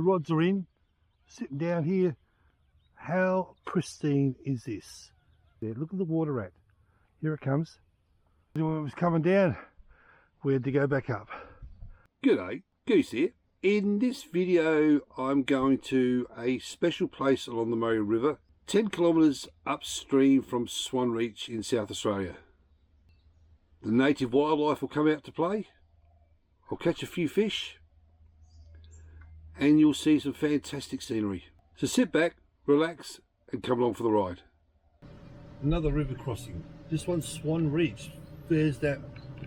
The rods are in, sitting down here. How pristine is this? There, look at the water rat. Here it comes. When it was coming down, we had to go back up. G'day, Goose here. In this video I'm going to a special place along the Murray River, 10 kilometres upstream from Swan Reach in South Australia. The native wildlife will come out to play. I'll catch a few fish and you'll see some fantastic scenery. So sit back, relax and come along for the ride. Another river crossing. This one's Swan Reach. There's that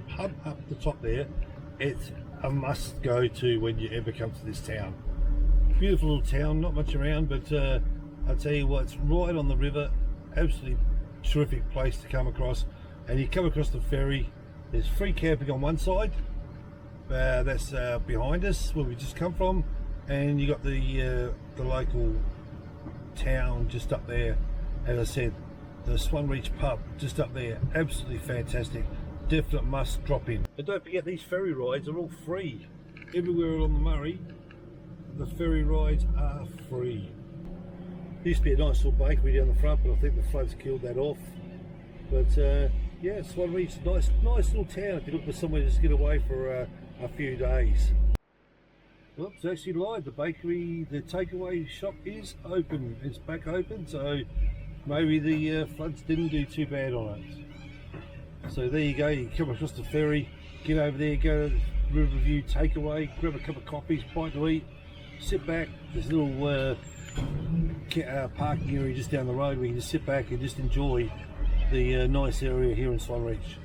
pub up the top there. It's a must go to when you ever come to this town. Beautiful little town, not much around, but I'll tell you what, it's right on the river. Absolutely terrific place to come across. And you come across the ferry. There's free camping on one side. That's behind us, where we just come from. And you got the local town just up there. As I said, the Swan Reach pub just up there, absolutely fantastic. Definite must drop in. And don't forget, these ferry rides are all free. Everywhere along the Murray, the ferry rides are free. There used to be a nice little bakery down the front, but I think the floods killed that off. But yeah, Swan Reach, nice little town if you look for somewhere to just get away for a few days. Oops, actually lied. The bakery, the takeaway shop is open. It's back open, so maybe the floods didn't do too bad on it. So there you go. You come across the ferry, get over there, go to the Riverview takeaway, grab a couple of coffees, bite to eat, sit back. There's a little parking area just down the road where you can just sit back and just enjoy the nice area here in Swan Reach.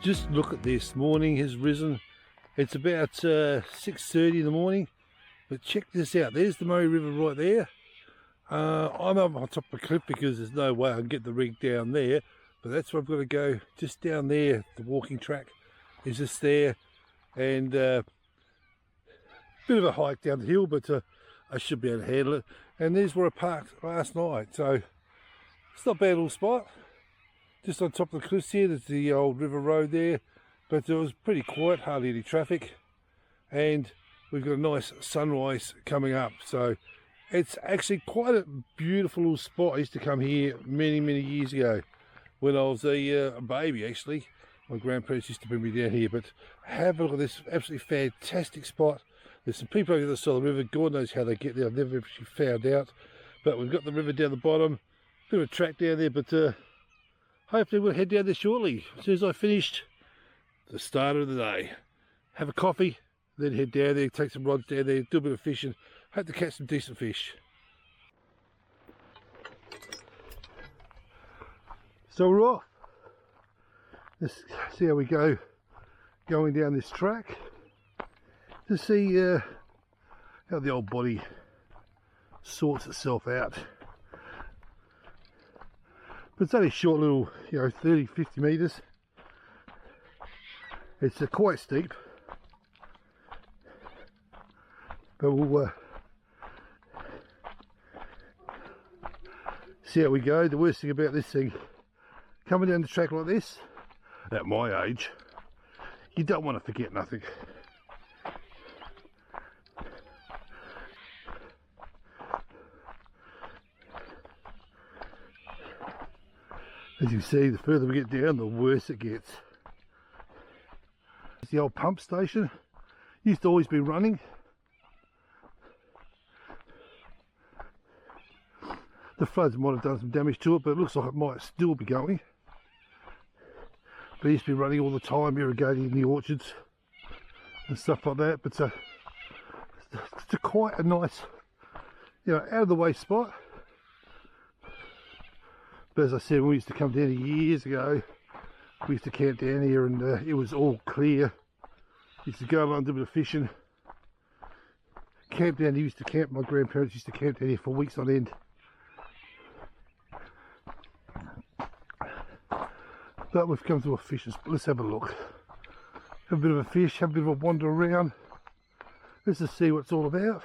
Just look at this, morning has risen. It's about 6:30 in the morning, but check this out. There's the Murray River right there. I'm up on top of a cliff because there's no way I can get the rig down there, but that's where I've got to go, just down there. The walking track is just there, and bit of a hike down the hill, but I should be able to handle it. And there's where I parked last night, so it's not a bad little spot. Just on top of the cliffs here, there's the old river road there, but it was pretty quiet, hardly any traffic, and we've got a nice sunrise coming up, so it's actually quite a beautiful little spot. I used to come here many years ago when I was a baby. Actually, my grandparents used to bring me down here. But have a look at this absolutely fantastic spot. There's some people over the other side of the river. God knows how they get there. I've never actually found out, but we've got the river down the bottom, bit of a track down there, but hopefully we'll head down there shortly, as soon as I finished the start of the day. Have a coffee, then head down there, take some rods down there, do a bit of fishing, hope to catch some decent fish. So we're off. Let's see how we go going down this track to see how the old body sorts itself out. But it's only a short little, 30-50 metres. It's quite steep, but we'll see how we go. The worst thing about this thing, coming down the track like this, at my age, you don't want to forget nothing. As you see, the further we get down, the worse it gets. It's the old pump station. Used to always be running. The floods might have done some damage to it, but it looks like it might still be going. But it used to be running all the time, irrigating the orchards and stuff like that. But it's quite a nice, out of the way spot. But as I said, when we used to come down here years ago, we used to camp down here, and it was all clear. Used to go along and do a bit of fishing. Camp down here, used to camp. My grandparents used to camp down here for weeks on end. But we've come to a fishing spot. Let's have a look. Have a bit of a fish, have a bit of a wander around. Let's just see what it's all about.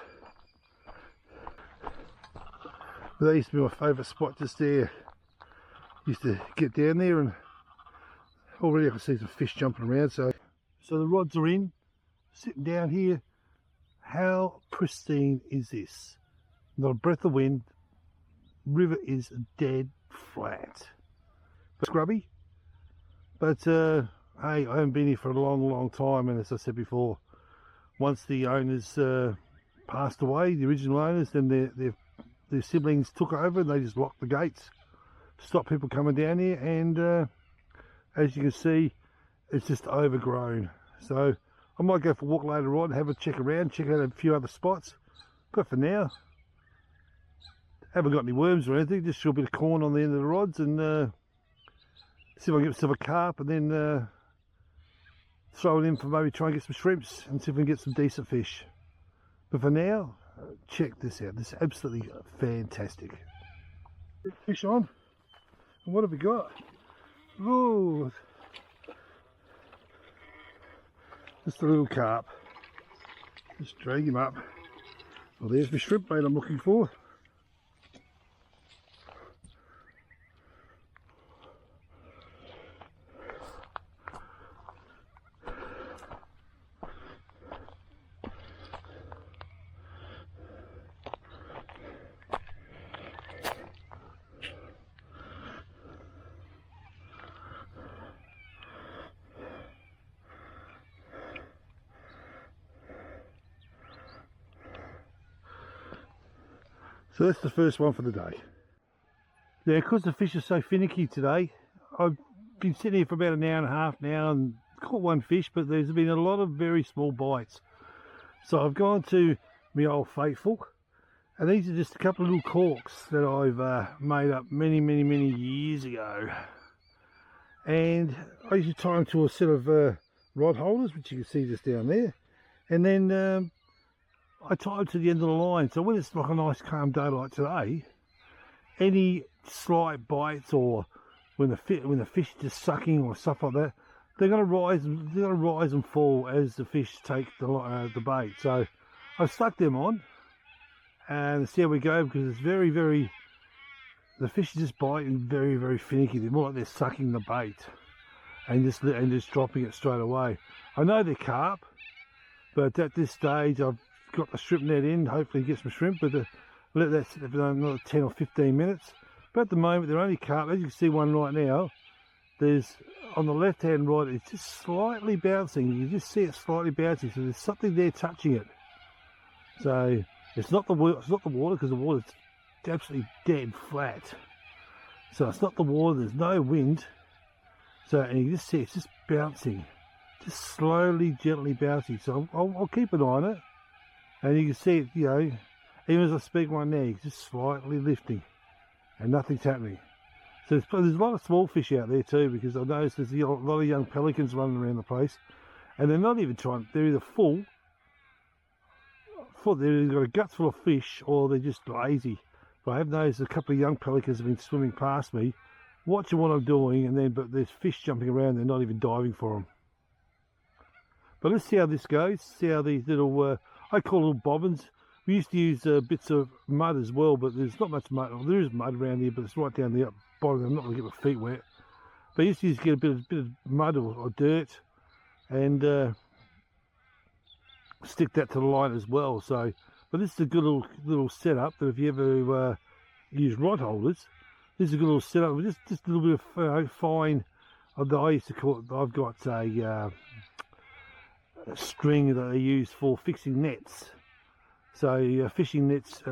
But that used to be my favourite spot just there. Used to get down there, and already I can see some fish jumping around. So the rods are in, sitting down here. How pristine is this? Not a breath of wind. River is dead flat. Scrubby. But hey, I haven't been here for a long time, and as I said before, once the owners passed away, the original owners, then their siblings took over, and they just locked the gates, stop people coming down here, and as you can see, it's just overgrown. So I might go for a walk later on, have a check around, check out a few other spots, but for now, haven't got any worms or anything, just a bit of corn on the end of the rods, and see if I can get myself a carp, and then throw it in for maybe try and get some shrimps, and see if we can get some decent fish. But for now, check this out. This is absolutely fantastic. Fish on. And what have we got? Oh, just a little carp. Just drag him up. Well, there's my shrimp bait I'm looking for. So that's the first one for the day. Now, because the fish are so finicky today, I've been sitting here for about an hour and a half now and caught one fish, but there's been a lot of very small bites. So I've gone to my old faithful, and these are just a couple of little corks that I've made up many years ago. And I usually tie them to a set of rod holders, which you can see just down there, and then I tie it to the end of the line. So when it's like a nice calm day like today, any slight bites, or when the fish is just sucking or stuff like that, they're going to rise and fall as the fish take the bait. So I've stuck them on and see how we go, because it's very the fish is just biting very finicky. They're more like they're sucking the bait and just dropping it straight away. I know they're carp, but at this stage I've got the shrimp net in, hopefully get some shrimp, but let that sit there for another 10 or 15 minutes. But at the moment they're only carp. As you can see one right now, there's on the left hand right, it's just slightly bouncing. You just see it slightly bouncing, so there's something there touching it. So it's not the water, because the water's absolutely dead flat. So it's not the water, there's no wind. So, and you just see it's just bouncing, just slowly, gently bouncing. So I'll keep an eye on it. And you can see it, even as I speak right now, it's just slightly lifting and nothing's happening. So there's a lot of small fish out there too, because I've noticed there's a lot of young pelicans running around the place, and they're not even trying, they're either full, they've got a guts full of fish, or they're just lazy. But I have noticed a couple of young pelicans have been swimming past me, watching what I'm doing, and but there's fish jumping around, they're not even diving for them. But let's see how this goes, see how these little, I call little bobbins. We used to use bits of mud as well, but there's not much mud. Well, there is mud around here, but it's right down the bottom. I'm not going to get my feet wet. But you just get a bit of mud or dirt and stick that to the line as well. So, but this is a good little setup that if you ever use rod holders, this is a good little setup with just a little bit of fine. I used to call it. I've got a string that I use for fixing nets. So fishing nets,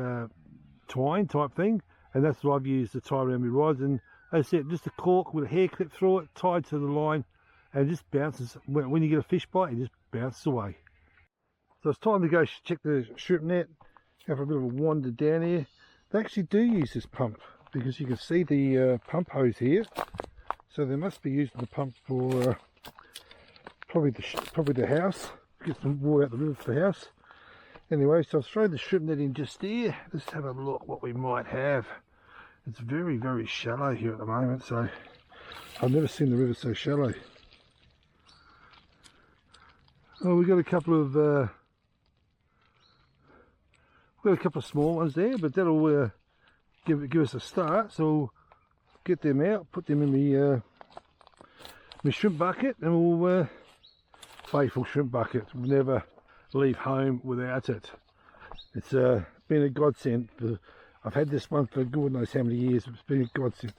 twine type thing, and that's what I've used to tie around my rods. And as I said, just a cork with a hair clip through it, tied to the line, and it just bounces. When you get a fish bite, it just bounces away. So it's time to go check the shrimp net. Have a bit of a wander down here. They actually do use this pump because you can see the pump hose here. So they must be using the pump for probably the house. Get some water out the river for the house. Anyway, so I'll throw the shrimp net in just there. Let's have a look what we might have. It's very, very shallow here at the moment, so I've never seen the river so shallow. Oh, we've got a couple of small ones there, but that'll give us a start. So we'll get them out, put them in my shrimp bucket, and we'll faithful shrimp bucket. We'll never leave home without it. It's been a godsend. I've had this one for God knows how many years. It's been a godsend.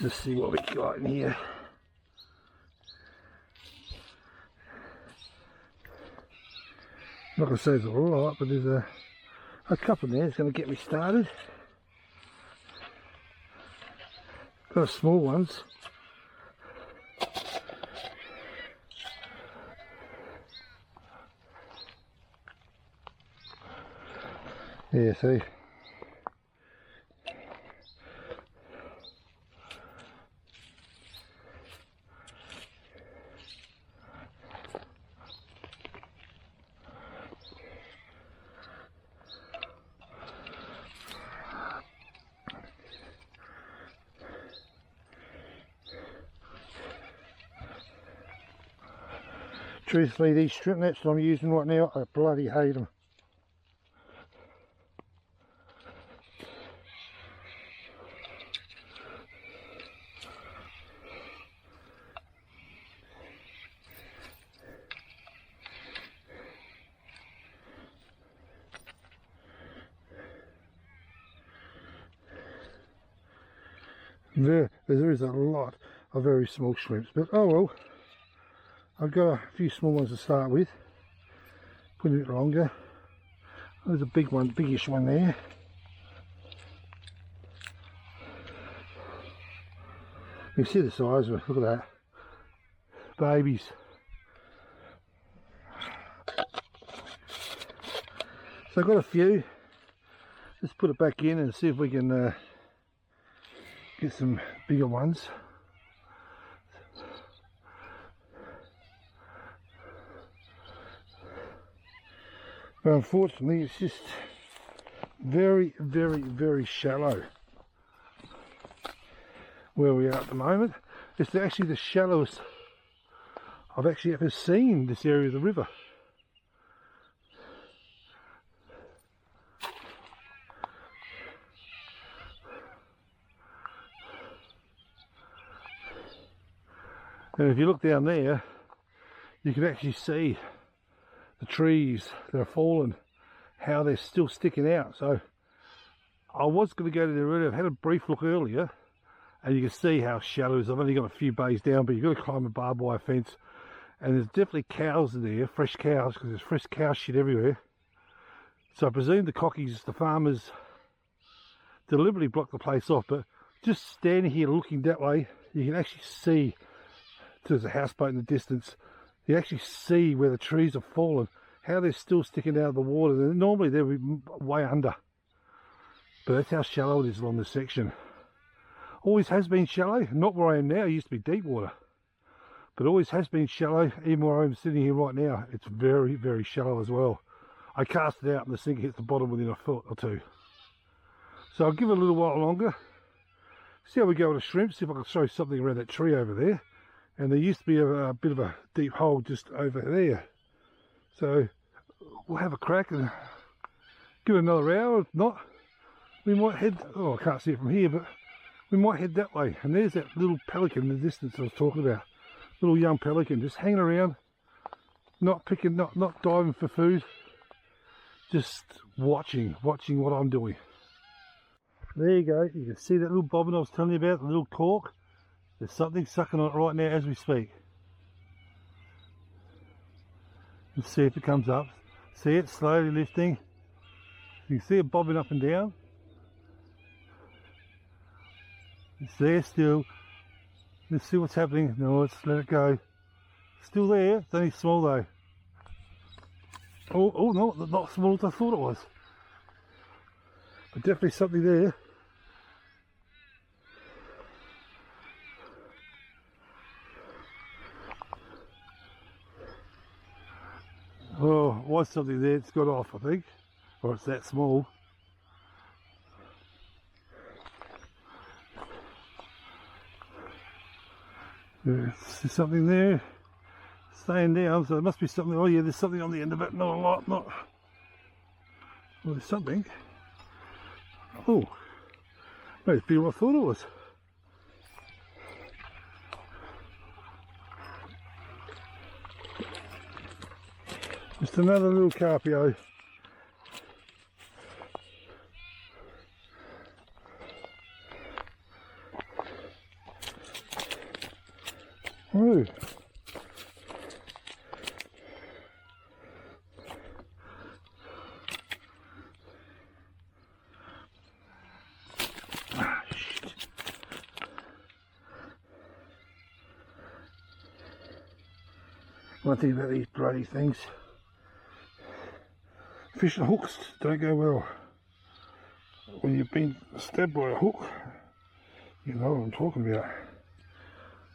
Let's see what we got in here. Not going to say there's a lot, but there's a couple there. It's going to get me started. Got small ones. Yeah, see. Truthfully, these shrimp nets that I'm using right now, I bloody hate them. There is a lot of very small shrimps, but oh well. I've got a few small ones to start with. Put a bit longer. There's a big one, biggish one there. You can see the size of it. Look at that, babies. So I've got a few. Let's put it back in and see if we can get some bigger ones. But unfortunately, it's just very, very, very shallow where we are at the moment. It's actually the shallowest I've actually ever seen this area of the river. And if you look down there, you can actually see the trees that are fallen, how they're still sticking out. So I was going to go to the river. I've had a brief look earlier, and you can see how shallow it is. I've only got a few bays down, but you've got to climb a barbed wire fence. And there's definitely cows in there, fresh cows, because there's fresh cow shit everywhere. So I presume the cockies, the farmers, deliberately blocked the place off. But just standing here looking that way, you can actually see, there's a houseboat in the distance. You actually see where the trees have fallen, how they're still sticking out of the water. Normally they'll be way under, but that's how shallow it is along this section. Always has been shallow, not where I am now. It used to be deep water, but always has been shallow. Even where I'm sitting here right now, it's very, very shallow as well. I cast it out and the sink hits the bottom within a foot or two. So I'll give it a little while longer, see how we go with the shrimp, see if I can throw something around that tree over there. And there used to be a bit of a deep hole just over there. So we'll have a crack and give it another hour. If not, we might head, oh, I can't see it from here, but we might head that way. And there's that little pelican in the distance I was talking about. Little young pelican just hanging around, not picking, not diving for food, just watching what I'm doing. There you go, you can see that little bobbin I was telling you about, the little cork. There's something sucking on it right now as we speak. Let's see if it comes up. See it slowly lifting. You can see it bobbing up and down. It's there still. Let's see what's happening. No, let's let it go. Still there. It's only small though. Oh no, not small as I thought it was. But definitely something there. Oh, was something there. It's got off, I think. Or it's that small. There's something there, staying down, so there must be something. Oh yeah, there's something on the end of it, not a lot, not. Well, there's something. Oh, maybe it's bigger than I thought it was. Just another little carpio. Oh. One thing about these bloody things, fishing hooks don't go well. When you've been stabbed by a hook, you know what I'm talking about.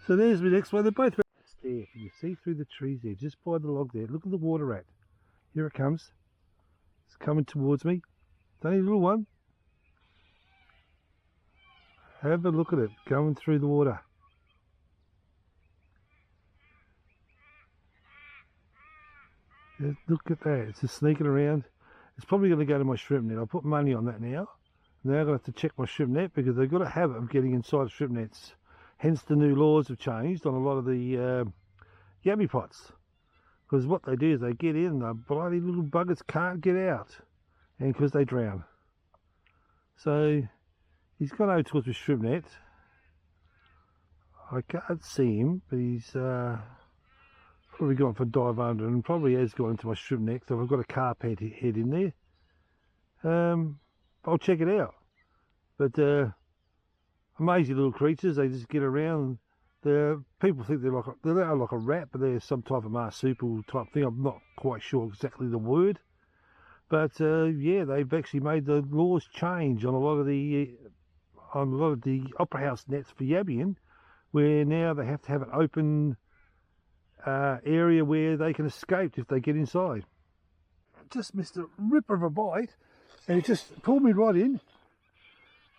So there's my next one. They're both there. You can see through the trees there, just by the log there. Look at the water rat. Here it comes. It's coming towards me. It's only a little one. Have a look at it going through the water. Just look at that. It's just sneaking around. It's probably going to go to my shrimp net. I'll put money on that now. Now I'm going to have to check my shrimp net because they've got a habit of getting inside shrimp nets. Hence the new laws have changed on a lot of the yabby pots. Because what they do is they get in and the bloody little buggers can't get out. And because they drown. So he's gone over towards the shrimp net. I can't see him, but he's probably gone for a dive under and probably has gone into my shrimp net. So I've got a carp head in there. I'll check it out. But amazing little creatures, they just get around. People think they're like a rat, but they're some type of marsupial type thing. I'm not quite sure exactly the word, but yeah, they've actually made the laws change on a lot of the opera house nets for yabbing, where now they have to have an open area where they can escape if they get inside. Just missed a ripper of a bite, and it just pulled me right in.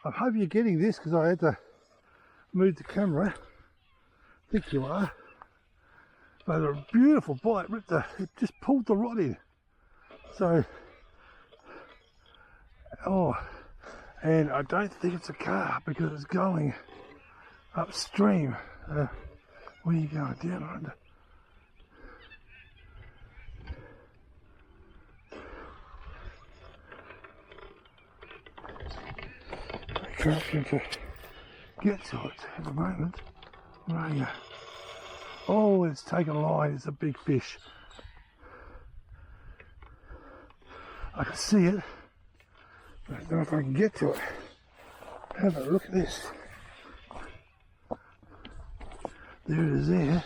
I hope you're getting this because I had to move the camera. I think you are. But a beautiful bite, it just pulled the rod in. So, oh, and I don't think it's a car because it's going upstream. Where are you going? Down under? I can't seem to get to it at the moment. Where are you? Oh, it's taken a line. It's a big fish. I can see it, but I don't know if I can get to it. Have a look at this. There it is there.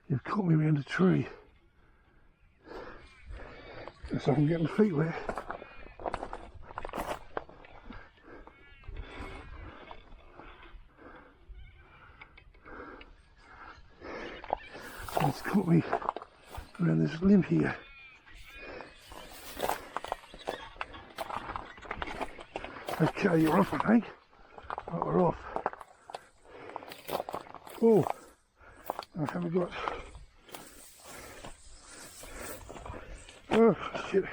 You've caught me around a tree. So I can get my feet wet. It's caught me around this limb here. Okay, you're off, I think. Oh, we're off. Oh, I haven't got. Oh, shit.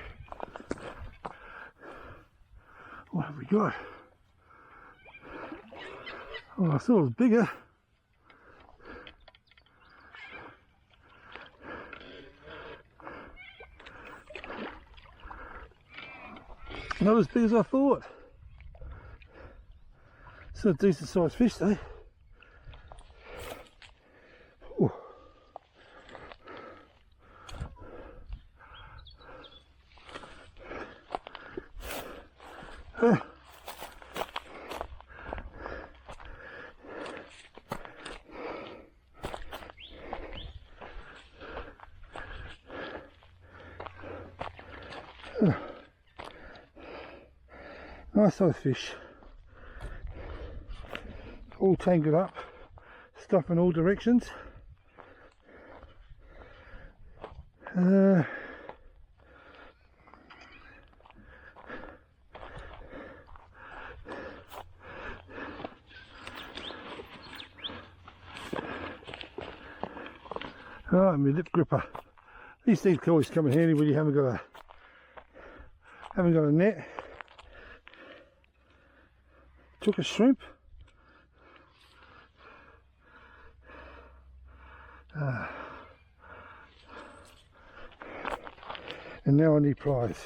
What have we got? Oh, I thought it was bigger. Not as big as I thought. It's a decent sized fish though. Ooh. Nice size fish. All tangled up, stuff in all directions. Right, my lip gripper. These things can always come in handy when you haven't got a net. Took a shrimp. And now I need prize.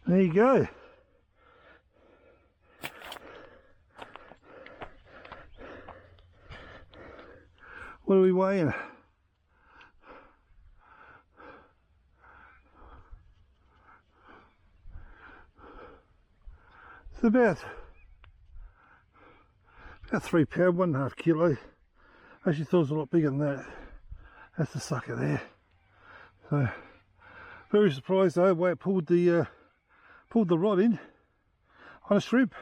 There you go. What are we weighing? It's about 3 pound, 1.5 kilo. I actually thought it was a lot bigger than that. That's the sucker there. So very surprised though, the way it pulled the rod in on a shrimp.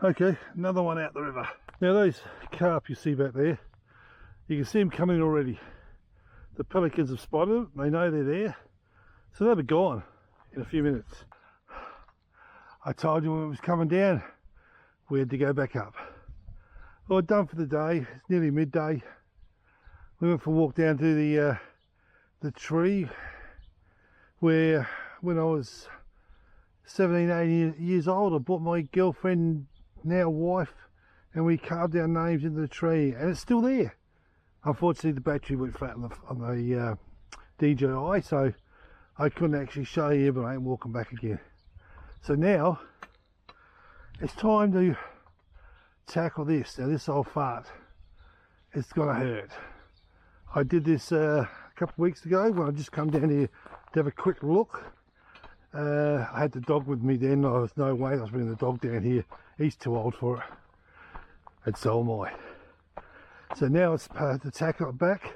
Okay, another one out the river. Now those carp you see back there, you can see them coming already. The pelicans have spotted them, they know they're there, so they'll be gone in a few minutes. I told you when it was coming down, we had to go back up. Well, done for the day, it's nearly midday. We went for a walk down to the tree where when I was 17, 18 years old, I bought my girlfriend, now wife, and we carved our names into the tree, and it's still there. Unfortunately, the battery went flat on the DJI, so I couldn't actually show you, but I ain't walking back again. So now, it's time to tackle this. Now this old fart, it's gonna hurt. I did this a couple of weeks ago when I just come down here to have a quick look. I had the dog with me then. There was no way I was bringing the dog down here. He's too old for it, and so am I. So now it's to tackle it back.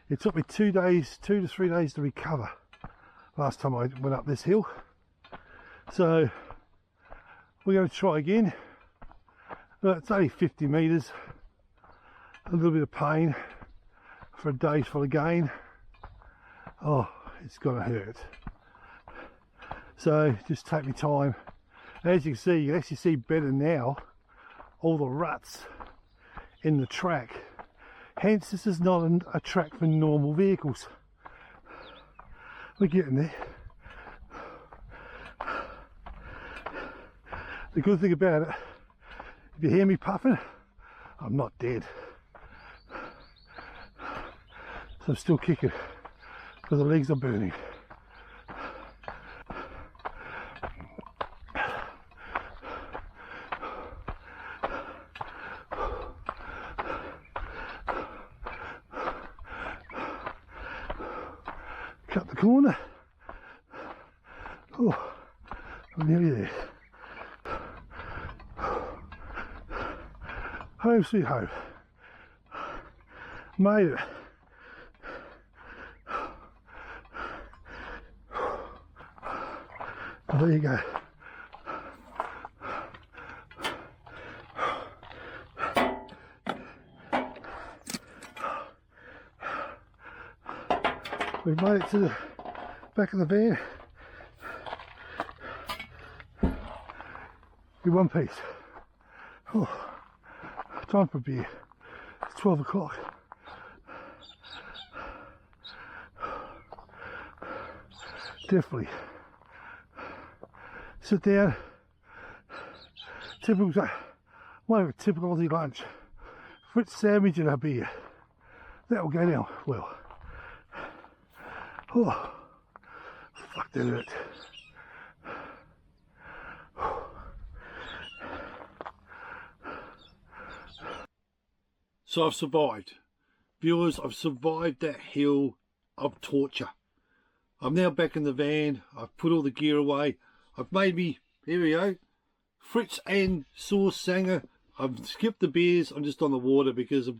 It took me 2 to 3 days to recover last time I went up this hill. So we're going to try again. Well, it's only 50 metres. A little bit of pain for a day's full of gain. Oh, it's gonna hurt. So just take me time. As you can see, you can actually see better now all the ruts in the track. Hence, this is not a track for normal vehicles. We're getting there. The good thing about it, if you hear me puffing, I'm not dead. So I'm still kicking because the legs are burning. Cut the corner. Oh, I'm nearly there. Home sweet home. Made it. Well, there you go. We've made it to the back of the van in one piece. Oh, time for a beer. It's 12 o'clock. Definitely sit down. Typical, one of a typical Aussie lunch. Fritz sandwich and a beer. That will go down well. Oh, fuck, that hurt. So I've survived. Viewers, I've survived that hill of torture. I'm now back in the van. I've put all the gear away. I've made me, here we go, Fritz and sauce sanger. I've skipped the beers. I'm just on the water because I've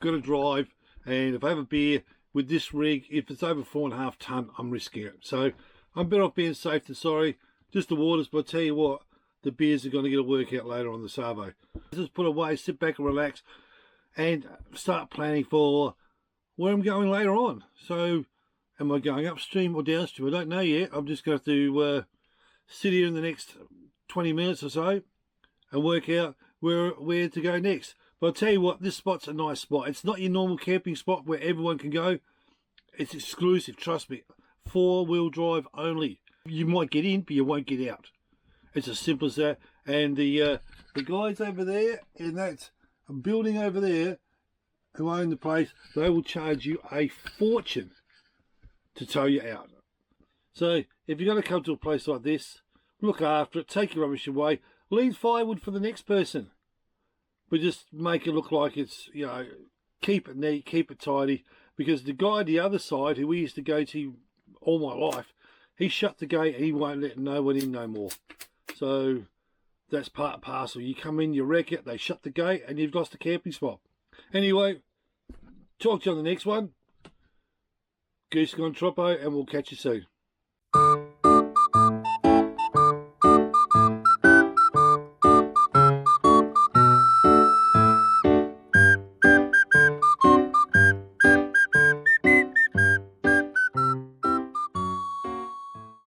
got to drive. And if I have a beer with this rig, if it's over 4.5 tonne, I'm risking it. So I'm better off being safe than sorry. Just the waters, but I'll tell you what, the beers are going to get a workout later on the Savo. Just put away, sit back and relax, and start planning for where I'm going later on. So, am I going upstream or downstream? I don't know yet. I'm just going to have to sit here in the next 20 minutes or so and work out where to go next. But I'll tell you what, this spot's a nice spot. It's not your normal camping spot where everyone can go. It's exclusive, trust me. 4-wheel drive only. You might get in, but you won't get out. It's as simple as that. And the guys over there in that building over there who own the place, they will charge you a fortune to tow you out. So if you're going to come to a place like this, look after it, take your rubbish away, leave firewood for the next person, but just make it look like it's, you know, keep it neat, keep it tidy. Because the guy on the other side, who we used to go to all my life, he shut the gate and he won't let no one in no more. So that's part and parcel. You come in, you wreck it, they shut the gate, and you've lost the camping spot. Anyway, talk to you on the next one. Goose gone Troppo, and we'll catch you soon.